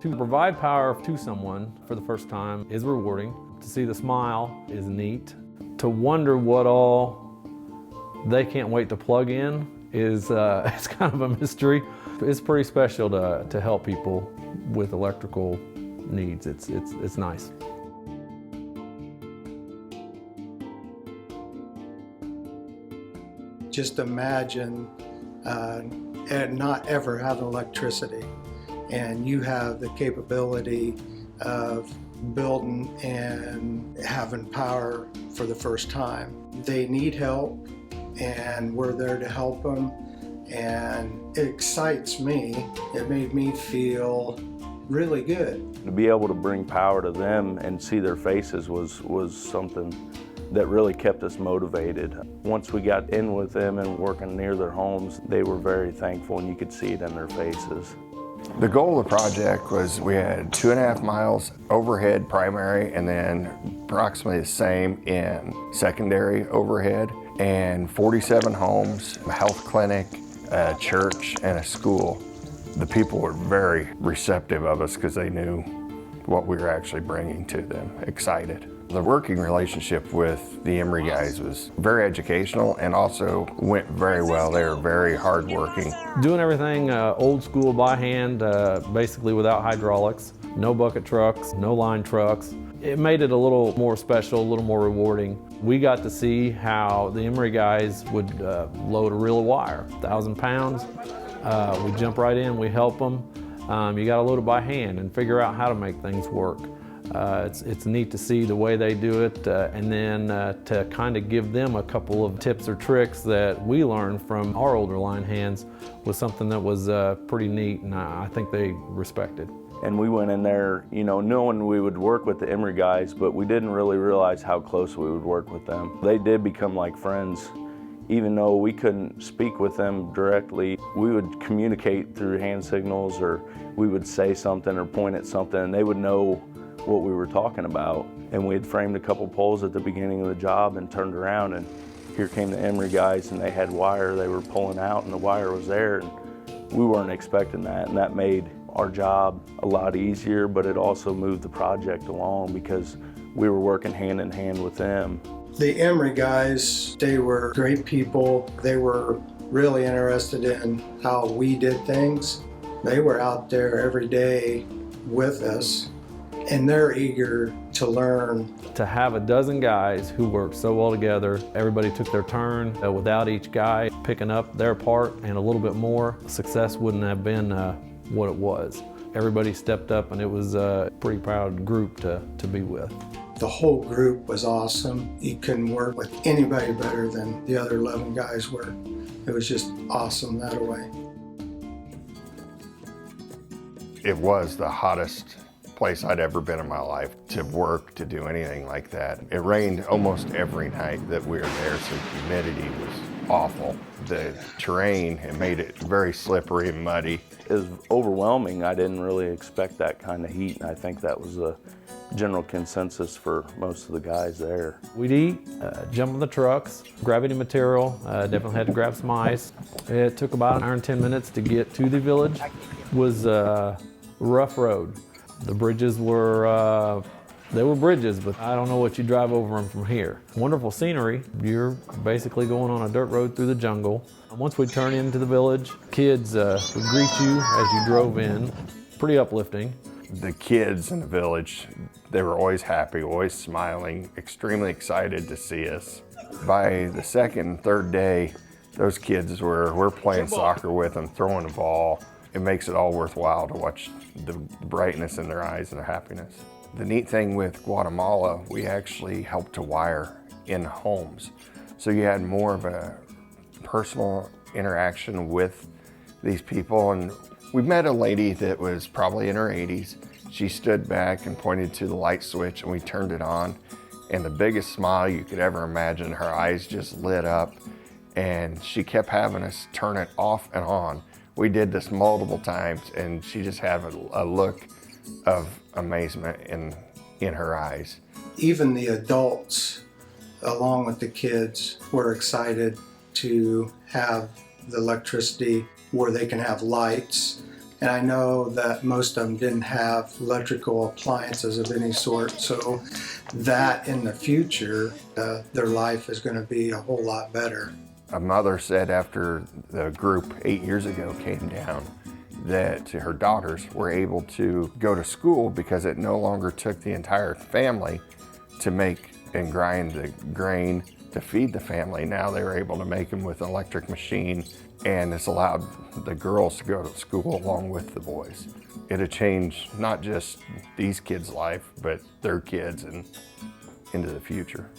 To provide power to someone for the first time is rewarding. To see the smile is neat. To wonder what all they can't wait to plug in is it's kind of a mystery. It's pretty special to help people with electrical needs. It's nice. Just imagine and not ever having electricity, and you have the capability of building and having power for the first time. They need help, and we're there to help them, and it excites me. It made me feel really good. To be able to bring power to them and see their faces was something that really kept us motivated. Once we got in with them and working near their homes, they were very thankful, and you could see it in their faces. The goal of the project was we had 2.5 miles overhead primary, and then approximately the same in secondary overhead, and 47 homes, a health clinic, a church, and a school. The people were very receptive of us because they knew what we were actually bringing to them, excited. The working relationship with the Emery guys was very educational and also went very well. They were very hardworking. Doing everything old school by hand, basically without hydraulics, no bucket trucks, no line trucks. It made it a little more special, a little more rewarding. We got to see how the Emery guys would load a reel of wire, 1,000 pounds. We jump right in, we help them. You got to load it by hand and figure out how to make things work. It's neat to see the way they do it, and then to kind of give them a couple of tips or tricks that we learned from our older line hands was something that was pretty neat, and I think they respected. And we went in there, knowing we would work with the Emery guys, but we didn't really realize how close we would work with them. They did become like friends. Even though we couldn't speak with them directly, we would communicate through hand signals, or we would say something or point at something, and they would know what we were talking about. And we had framed a couple poles at the beginning of the job and turned around, and here came the Emery guys, and they had wire they were pulling out, and the wire was there, and we weren't expecting that, and that made our job a lot easier, but it also moved the project along because we were working hand in hand with them. The Emery guys, they were great people. They were really interested in how we did things. They were out there every day with us, and they're eager to learn. To have a dozen guys who worked so well together, everybody took their turn. Without each guy picking up their part and a little bit more, success wouldn't have been what it was. Everybody stepped up, and it was a pretty proud group to be with. The whole group was awesome. You couldn't work with anybody better than the other 11 guys were. It was just awesome that way. It was the hottest place I'd ever been in my life to work, to do anything like that. It rained almost every night that we were there, so the humidity was awful. The terrain, it made it very slippery and muddy. It was overwhelming. I didn't really expect that kind of heat, and I think that was a general consensus for most of the guys there. We'd eat, jump on the trucks, grab any material, definitely had to grab some ice. It took about an hour and 10 minutes to get to the village. It was a rough road. The bridges were, they were bridges, but I don't know what you drive over them from here. Wonderful scenery. You're basically going on a dirt road through the jungle. Once we turn into the village, kids would greet you as you drove in. Pretty uplifting. The kids in the village, they were always happy, always smiling, extremely excited to see us. By the second and third day, those kids we're playing soccer with them, throwing the ball. It makes it all worthwhile to watch the brightness in their eyes and their happiness. The neat thing with Guatemala, we actually helped to wire in homes. So you had more of a personal interaction with these people. And we met a lady that was probably in her 80s. She stood back and pointed to the light switch, and we turned it on. And the biggest smile you could ever imagine, her eyes just lit up, and she kept having us turn it off and on. We did this multiple times, and she just had a look of amazement in her eyes. Even the adults, along with the kids, were excited to have the electricity where they can have lights, And I know that most of them didn't have electrical appliances of any sort, so that in the future, their life is going to be a whole lot better. A mother said after the group 8 years ago came down that her daughters were able to go to school because it no longer took the entire family to make and grind the grain to feed the family. Now they were able to make them with an electric machine, and it's allowed the girls to go to school along with the boys. It'll change not just these kids' life, but their kids and into the future.